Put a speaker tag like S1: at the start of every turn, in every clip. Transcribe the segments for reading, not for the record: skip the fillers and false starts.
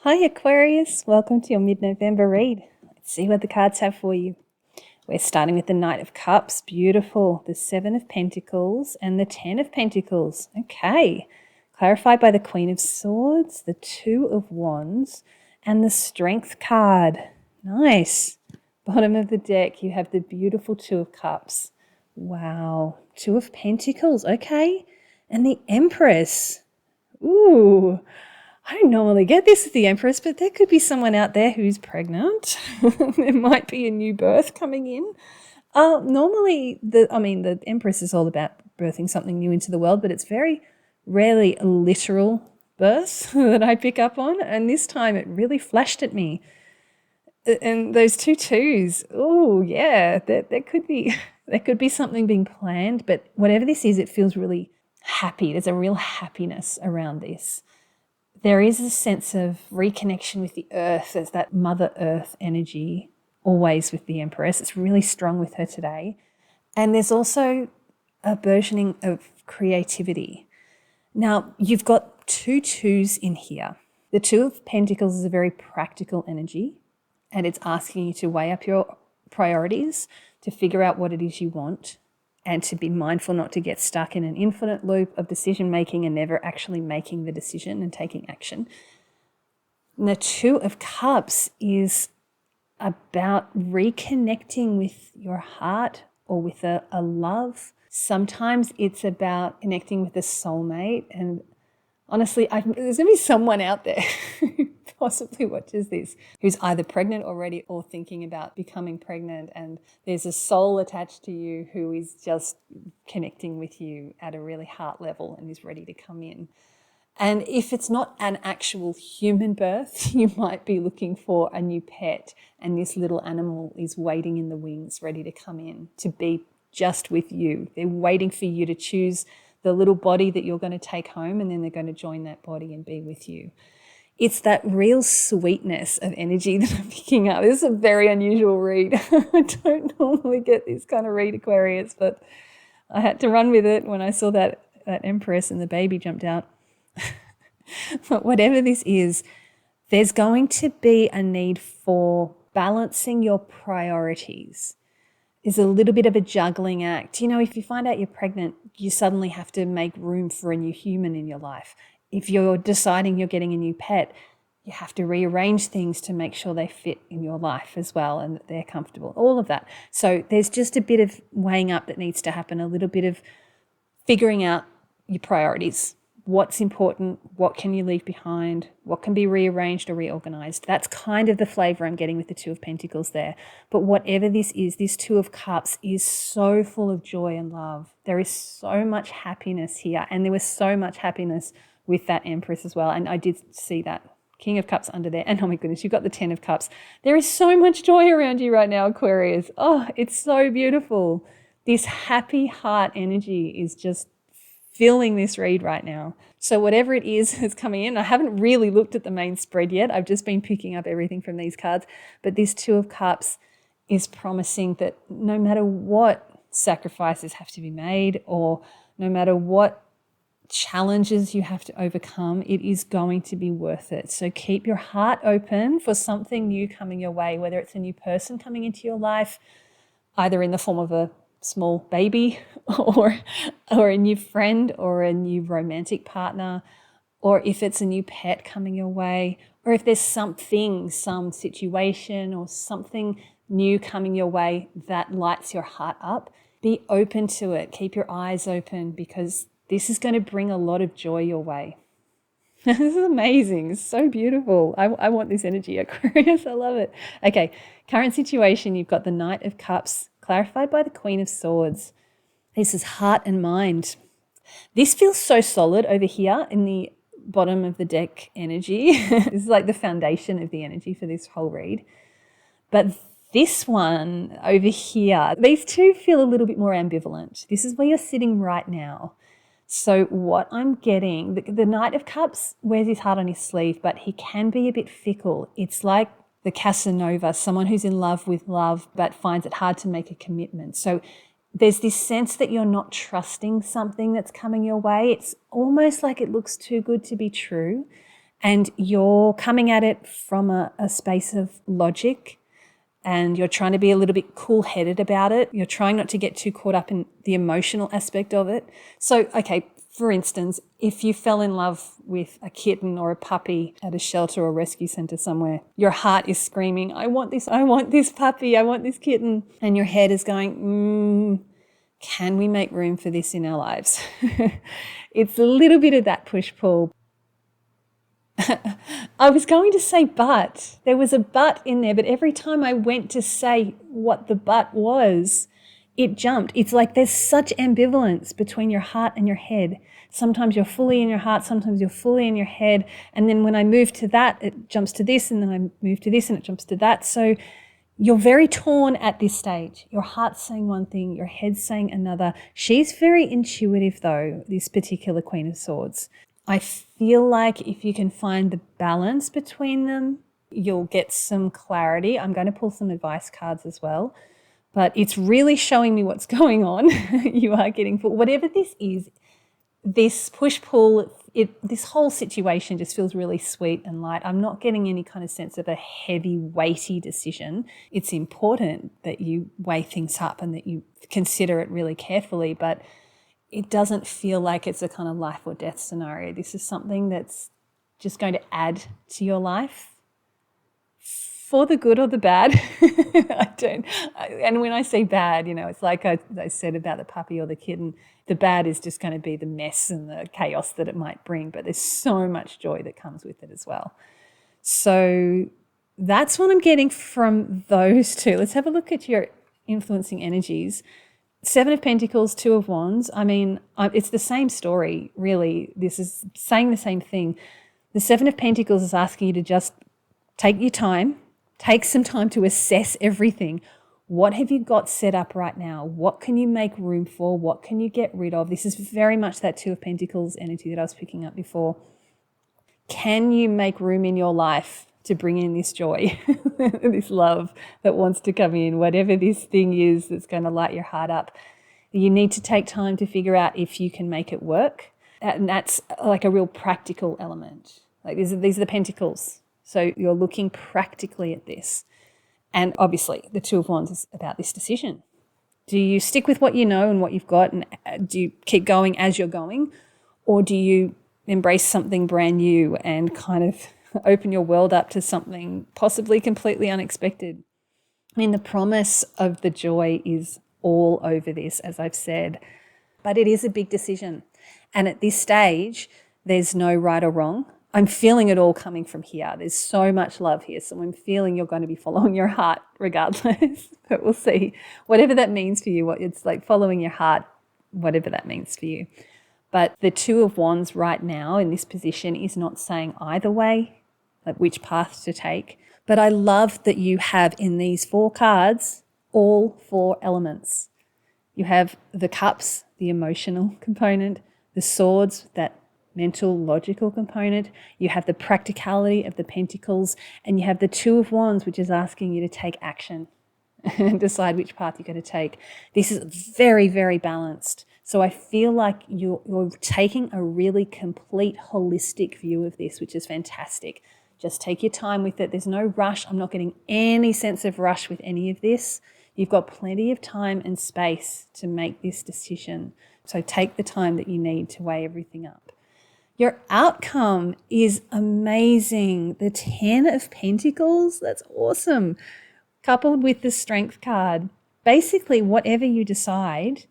S1: Hi Aquarius, welcome to your mid-November read. Let's see what the cards have for you. We're starting with the Knight of Cups, beautiful, the Seven of Pentacles and the Ten of Pentacles. Okay, clarified by the Queen of Swords, the Two of Wands and the Strength card. Nice. Bottom of the deck, you have the beautiful Two of Cups. Wow, Two of Pentacles, okay. And the Empress. Ooh, I don't normally get this with the Empress, but there could be someone out there who's pregnant. There might be a new birth coming in. Normally, the Empress is all about birthing something new into the world, but it's very rarely a literal birth that I pick up on. And this time it really flashed at me. And those two twos, oh yeah, there could be something being planned, but whatever this is, it feels really happy. There's a real happiness around this. There is a sense of reconnection with the earth. There's that Mother Earth energy always with the Empress. It's really strong with her today. And there's also a burgeoning of creativity. Now, you've got two twos in here. The Two of Pentacles is a very practical energy, and it's asking you to weigh up your priorities, to figure out what it is you want, and to be mindful not to get stuck in an infinite loop of decision making and never actually making the decision and taking action. And the Two of Cups is about reconnecting with your heart or with a love. Sometimes it's about connecting with a soulmate. And honestly, there's going to be someone out there who possibly watches this who's either pregnant already or thinking about becoming pregnant, and there's a soul attached to you who is just connecting with you at a really heart level and is ready to come in. And if it's not an actual human birth, you might be looking for a new pet, and this little animal is waiting in the wings, ready to come in, to be just with you. They're waiting for you to choose the little body that you're going to take home, and then they're going to join that body and be with you. It's that real sweetness of energy that I'm picking up. This is a very unusual read. I don't normally get this kind of read, Aquarius, but I had to run with it when I saw that Empress and the baby jumped out. But whatever this is, there's going to be a need for balancing your priorities. Is a little bit of a juggling act. You know, if you find out you're pregnant, you suddenly have to make room for a new human in your life. If you're deciding you're getting a new pet, you have to rearrange things to make sure they fit in your life as well and that they're comfortable, all of that. So there's just a bit of weighing up that needs to happen, a little bit of figuring out your priorities. What's important? What can you leave behind? What can be rearranged or reorganized? That's kind of the flavor I'm getting with the Two of Pentacles there. But whatever this is, this Two of Cups is so full of joy and love. There is so much happiness here, and there was so much happiness with that Empress as well. And I did see that King of Cups under there. And oh my goodness, you've got the Ten of Cups. There is so much joy around you right now, Aquarius. Oh, it's so beautiful. This happy heart energy is just filling this read right now. So whatever it is that's coming in, I haven't really looked at the main spread yet. I've just been picking up everything from these cards. But this Two of Cups is promising that no matter what sacrifices have to be made, or no matter what challenges you have to overcome, it is going to be worth it. So keep your heart open for something new coming your way, whether it's a new person coming into your life, either in the form of a small baby or a new friend or a new romantic partner, or if it's a new pet coming your way, or if there's some situation or something new coming your way that lights your heart up, be open to it. Keep your eyes open, because this is going to bring a lot of joy your way. This is amazing. It's so beautiful. I want this energy, Aquarius. I love it. Okay, current situation, you've got the Knight of Cups, clarified by the Queen of Swords. This is heart and mind. This feels so solid over here in the bottom of the deck energy. This is like the foundation of the energy for this whole read. But this one over here, these two feel a little bit more ambivalent. This is where you're sitting right now. So what I'm getting, the Knight of Cups wears his heart on his sleeve, but he can be a bit fickle. It's like the Casanova, someone who's in love with love but finds it hard to make a commitment. So there's this sense that you're not trusting something that's coming your way. It's almost like it looks too good to be true. and you're coming at it from a space of logic, and you're trying to be a little bit cool-headed about it. You're trying not to get too caught up in the emotional aspect of it. So, okay, for instance, if you fell in love with a kitten or a puppy at a shelter or rescue centre somewhere, your heart is screaming, I want this puppy, I want this kitten. And your head is going, can we make room for this in our lives? It's a little bit of that push-pull. I was going to say but. There was a but in there, but every time I went to say what the but was, it jumped. It's like there's such ambivalence between your heart and your head. Sometimes you're fully in your heart, sometimes you're fully in your head. And then when I move to that, it jumps to this, and then I move to this and it jumps to that. So you're very torn at this stage. Your heart's saying one thing, your head's saying another. She's very intuitive though, this particular Queen of Swords. I feel like if you can find the balance between them, you'll get some clarity. I'm going to pull some advice cards as well, but it's really showing me what's going on. You are getting full. Whatever this is, this push-pull, this whole situation just feels really sweet and light. I'm not getting any kind of sense of a heavy, weighty decision. It's important that you weigh things up and that you consider it really carefully, but it doesn't feel like it's a kind of life or death scenario. This is something that's just going to add to your life for the good or the bad. And when I say bad, it's like I said about the puppy or the kitten, the bad is just going to be the mess and the chaos that it might bring, but there's so much joy that comes with it as well. So that's what I'm getting from those two. Let's have a look at your influencing energies. 7 of Pentacles, 2 of Wands. I mean, it's the same story, really. This is saying the same thing. The 7 of Pentacles is asking you to just take your time, take some time to assess everything. What have you got set up right now? What can you make room for? What can you get rid of? This is very much that 2 of Pentacles energy that I was picking up before. Can you make room in your life to bring in this joy, this love that wants to come in, whatever this thing is that's going to light your heart up? You need to take time to figure out if you can make it work. And that's like a real practical element. Like these are the Pentacles. So you're looking practically at this. And obviously the 2 of Wands is about this decision. Do you stick with what you know and what you've got, and do you keep going as you're going? Or do you embrace something brand new and kind of open your world up to something possibly completely unexpected? I mean, the promise of the joy is all over this, as I've said, but it is a big decision. And at this stage, there's no right or wrong. I'm feeling it all coming from here. There's so much love here. So I'm feeling you're going to be following your heart regardless, but we'll see. Whatever that means for you, it's like following your heart, whatever that means for you. But the 2 of Wands right now in this position is not saying either way, like which path to take. But I love that you have in these 4 cards all 4 elements. You have the cups, the emotional component, the swords, that mental, logical component. You have the practicality of the Pentacles, and you have the 2 of Wands, which is asking you to take action and decide which path you're going to take. This is very, very balanced. So I feel like you're taking a really complete, holistic view of this, which is fantastic. Just take your time with it. There's no rush. I'm not getting any sense of rush with any of this. You've got plenty of time and space to make this decision. So take the time that you need to weigh everything up. Your outcome is amazing. The 10 of Pentacles, that's awesome. Coupled with the Strength card. Basically, whatever you decide,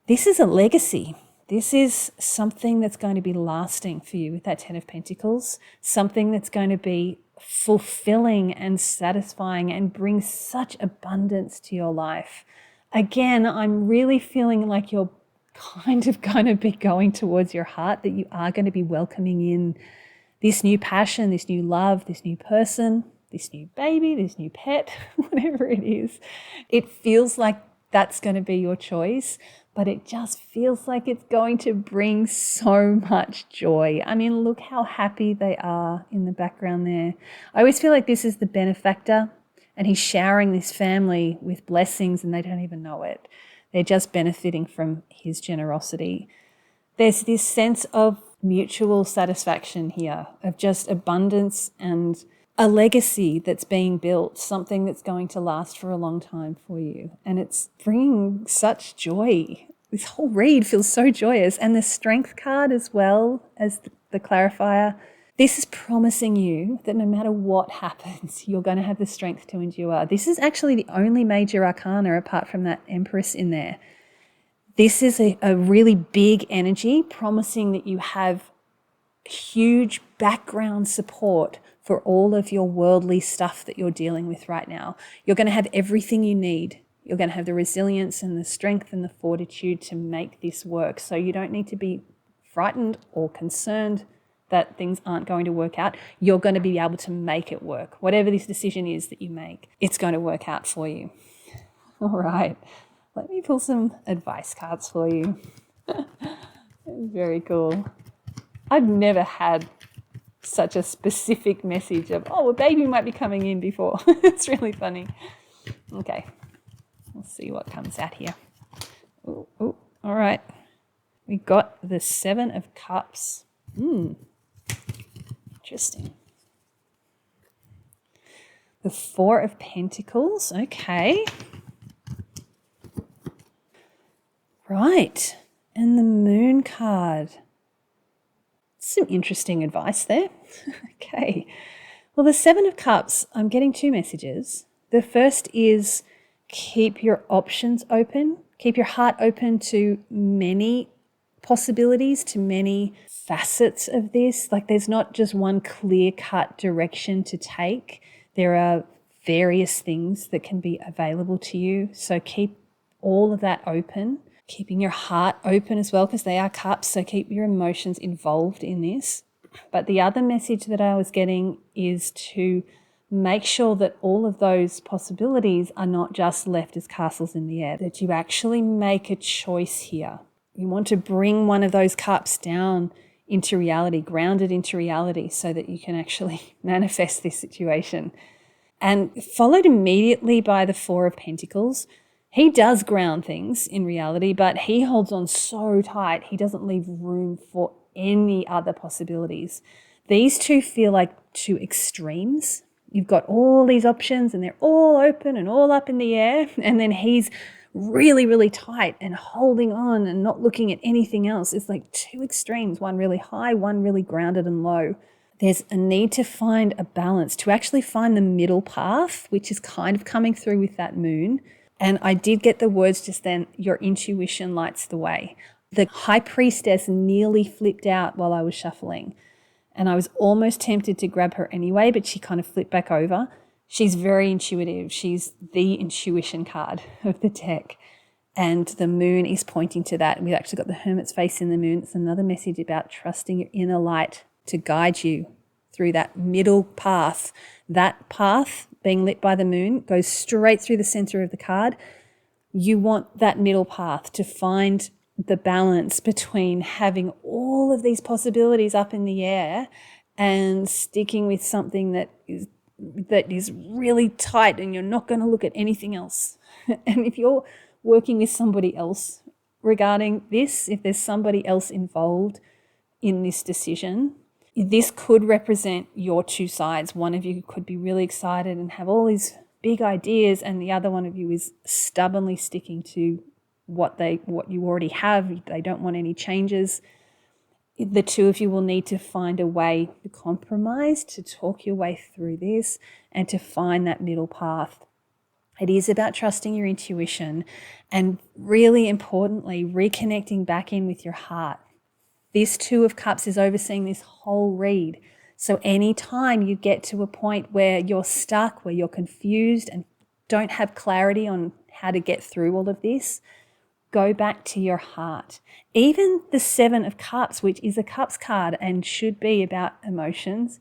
S1: this is a legacy. This is something that's going to be lasting for you with that 10 of Pentacles, something that's going to be fulfilling and satisfying and bring such abundance to your life. Again, I'm really feeling like you're kind of going to be going towards your heart, that you are going to be welcoming in this new passion, this new love, this new person, this new baby, this new pet, whatever it is. It feels like that's going to be your choice, but it just feels like it's going to bring so much joy. I mean, look how happy they are in the background there. I always feel like this is the benefactor, and he's showering this family with blessings and they don't even know it. They're just benefiting from his generosity. There's this sense of mutual satisfaction here of just abundance and a legacy that's being built, something that's going to last for a long time for you. And it's bringing such joy. This whole read feels so joyous. And the Strength card as well as the clarifier. This is promising you that no matter what happens, you're going to have the strength to endure. This is actually the only major arcana apart from that Empress in there. This is a really big energy promising that you have huge background support for all of your worldly stuff that you're dealing with right now. You're going to have everything you need. You're going to have the resilience and the strength and the fortitude to make this work. So you don't need to be frightened or concerned that things aren't going to work out. You're going to be able to make it work. Whatever this decision is that you make, it's going to work out for you. All right. Let me pull some advice cards for you. Very cool. I've never had such a specific message of, oh, a baby might be coming in before. It's really funny. Okay, we'll see what comes out here. Ooh, all right. We got the 7 of Cups. Interesting. The 4 of Pentacles. Okay. Right. And the Moon card. Some interesting advice there. Okay. Well, the 7 of Cups, I'm getting 2 messages. The first is keep your options open. Keep your heart open to many possibilities, to many facets of this. Like there's not just one clear-cut direction to take. There are various things that can be available to you. So keep all of that open. Keeping your heart open as well, because they are cups, so keep your emotions involved in this. But the other message that I was getting is to make sure that all of those possibilities are not just left as castles in the air, that you actually make a choice here. You want to bring one of those cups down into reality, grounded into reality, so that you can actually manifest this situation. And followed immediately by the 4 of Pentacles. He does ground things in reality, but he holds on so tight, he doesn't leave room for any other possibilities. These two feel like 2 extremes. You've got all these options and they're all open and all up in the air, and then he's really, really tight and holding on and not looking at anything else. It's like 2 extremes, one really high, one really grounded and low. There's a need to find a balance, to actually find the middle path, which is kind of coming through with that moon. And I did get the words just then, your intuition lights the way. The High Priestess nearly flipped out while I was shuffling. And I was almost tempted to grab her anyway, but she kind of flipped back over. She's very intuitive. She's the intuition card of the deck. And the moon is pointing to that. We've actually got the Hermit's face in the moon. It's another message about trusting your inner light to guide you through that middle path. That path being lit by the moon goes straight through the center of the card. You want that middle path to find the balance between having all of these possibilities up in the air and sticking with something that is really tight and you're not going to look at anything else. And if you're working with somebody else regarding this, if there's somebody else involved in this decision, this could represent your 2 sides. One of you could be really excited and have all these big ideas, and the other one of you is stubbornly sticking to what you already have. They don't want any changes. The 2 of you will need to find a way to compromise, to talk your way through this, and to find that middle path. It is about trusting your intuition and, really importantly, reconnecting back in with your heart. This 2 of Cups is overseeing this whole read. So anytime you get to a point where you're stuck, where you're confused and don't have clarity on how to get through all of this, go back to your heart. Even the 7 of Cups, which is a Cups card and should be about emotions,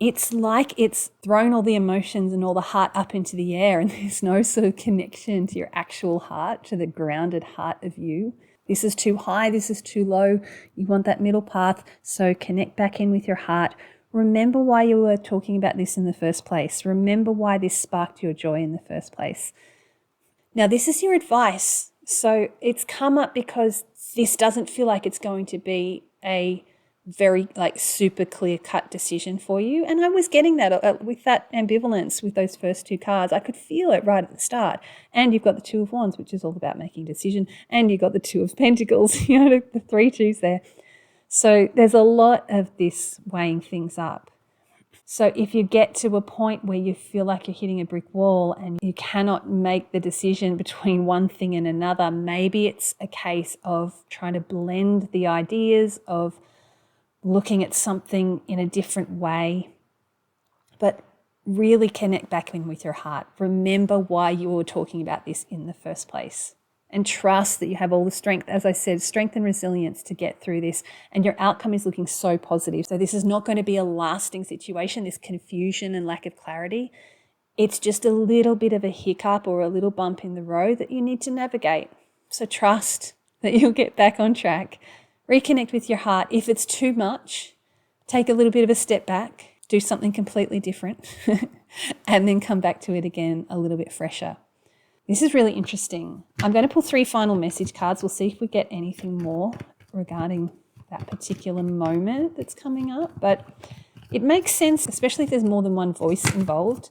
S1: it's like it's thrown all the emotions and all the heart up into the air, and there's no sort of connection to your actual heart, to the grounded heart of you. This is too high, this is too low. You want that middle path, so connect back in with your heart. Remember why you were talking about this in the first place. Remember why this sparked your joy in the first place. Now, this is your advice. So it's come up because this doesn't feel like it's going to be a very like super clear cut decision for you. And I was getting that with that ambivalence with those first two cards. I could feel it right at the start. And you've got the Two of Wands, which is all about making a decision. And you've got the Two of Pentacles, you know, the three twos there. So there's a lot of this weighing things up. So if you get to a point where you feel like you're hitting a brick wall and you cannot make the decision between one thing and another, maybe it's a case of trying to blend the ideas, of looking at something in a different way, but really connect back in with your heart. Remember why you were talking about this in the first place, and trust that you have all the strength, as I said, strength and resilience to get through this. And your outcome is looking so positive. So this is not going to be a lasting situation, this confusion and lack of clarity. It's just a little bit of a hiccup or a little bump in the road that you need to navigate. So trust that you'll get back on track. Reconnect with your heart. If it's too much, take a little bit of a step back, do something completely different, and then come back to it again a little bit fresher. This is really interesting. I'm going to pull 3 final message cards. We'll see if we get anything more regarding that particular moment that's coming up. But it makes sense, especially if there's more than one voice involved.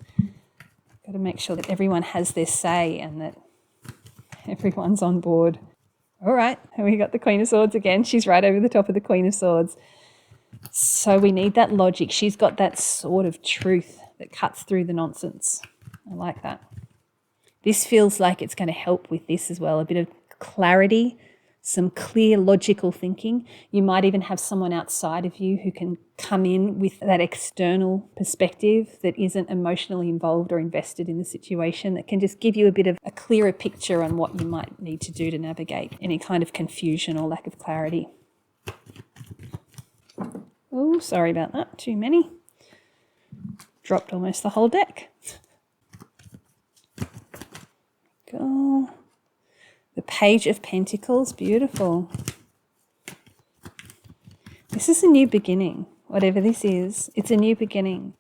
S1: Got to make sure that everyone has their say and that everyone's on board. All right, we got the Queen of Swords again. She's right over the top of the Queen of Swords. So we need that logic. She's got that sword of truth that cuts through the nonsense. I like that. This feels like it's going to help with this as well. A bit of clarity, some clear logical thinking. You might even have someone outside of you who can come in with that external perspective that isn't emotionally involved or invested in the situation, that can just give you a bit of a clearer picture on what you might need to do to navigate any kind of confusion or lack of clarity. Oh, sorry about that. Too many. Dropped almost the whole deck. Go. The Page of Pentacles, beautiful. This is a new beginning. Whatever this is, it's a new beginning.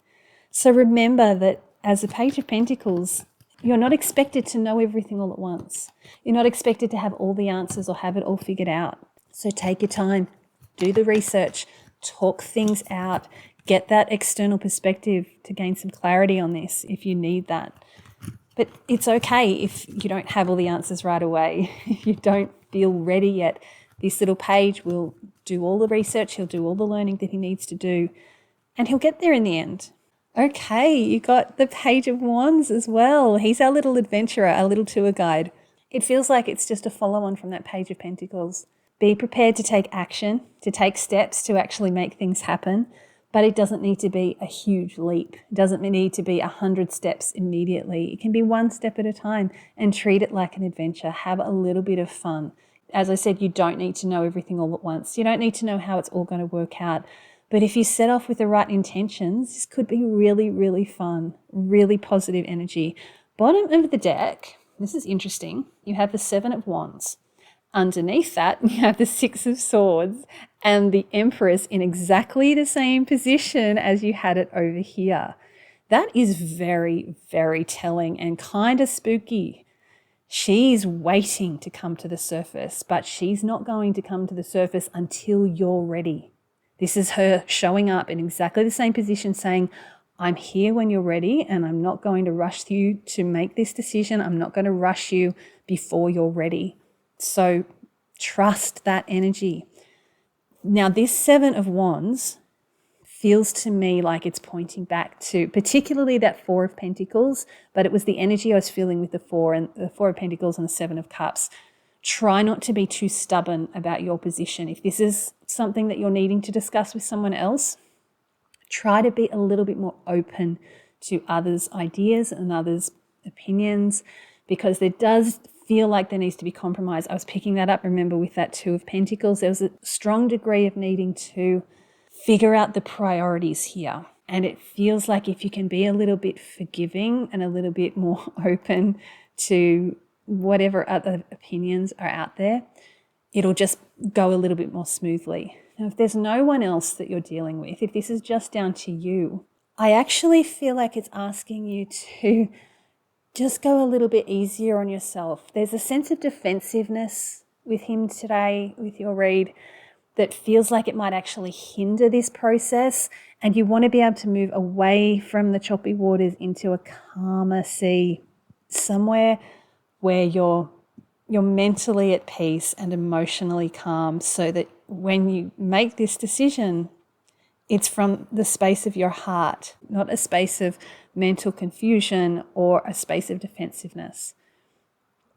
S1: So remember that as a Page of Pentacles, you're not expected to know everything all at once. You're not expected to have all the answers or have it all figured out. So take your time, do the research, talk things out, get that external perspective to gain some clarity on this if you need that. But it's okay if you don't have all the answers right away, if you don't feel ready yet. This little page will do all the research, he'll do all the learning that he needs to do, and he'll get there in the end. Okay, you got the Page of Wands as well. He's our little adventurer, our little tour guide. It feels like it's just a follow-on from that Page of Pentacles. Be prepared to take action, to take steps to actually make things happen. But it doesn't need to be a huge leap. It doesn't need to be 100 steps immediately. It can be one step at a time, and treat it like an adventure. Have a little bit of fun. As I said, you don't need to know everything all at once. You don't need to know how it's all going to work out. But if you set off with the right intentions, this could be really, really fun, really positive energy. Bottom of the deck, this is interesting. You have the Seven of Wands. Underneath that, you have the Six of Swords and the Empress in exactly the same position as you had it over here. That is very, very telling and kind of spooky. She's waiting to come to the surface, but she's not going to come to the surface until you're ready. This is her showing up in exactly the same position, saying, I'm here when you're ready, and I'm not going to rush you to make this decision. I'm not going to rush you before you're ready. So trust that energy. Now, this Seven of Wands feels to me like it's pointing back to particularly that Four of Pentacles, but it was the energy I was feeling with the Four of Pentacles and the Seven of Cups. Try not to be too stubborn about your position. If this is something that you're needing to discuss with someone else, try to be a little bit more open to others' ideas and others' opinions, because there does feel like there needs to be compromise. I was picking that up, remember, with that Two of Pentacles. There was a strong degree of needing to figure out the priorities here. And it feels like if you can be a little bit forgiving and a little bit more open to whatever other opinions are out there, it'll just go a little bit more smoothly. Now, if there's no one else that you're dealing with, if this is just down to you, I actually feel like it's asking you to just go a little bit easier on yourself. There's a sense of defensiveness with him today, with your read. that feels like it might actually hinder this process, and you want to be able to move away from the choppy waters into a calmer sea, somewhere where you're mentally at peace and emotionally calm, so that when you make this decision, it's from the space of your heart, not a space of mental confusion or a space of defensiveness.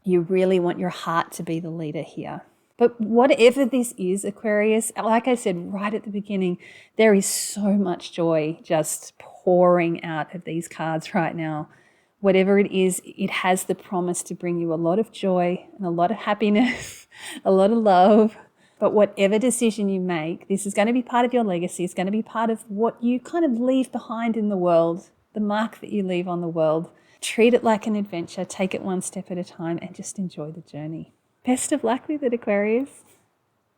S1: You really want your heart to be the leader here. But whatever this is, Aquarius, like I said right at the beginning, there is so much joy just pouring out of these cards right now. Whatever it is, it has the promise to bring you a lot of joy and a lot of happiness, a lot of love. But whatever decision you make, this is going to be part of your legacy. It's going to be part of what you kind of leave behind in the world, the mark that you leave on the world. Treat it like an adventure. Take it one step at a time and just enjoy the journey. Best of luck with it, Aquarius.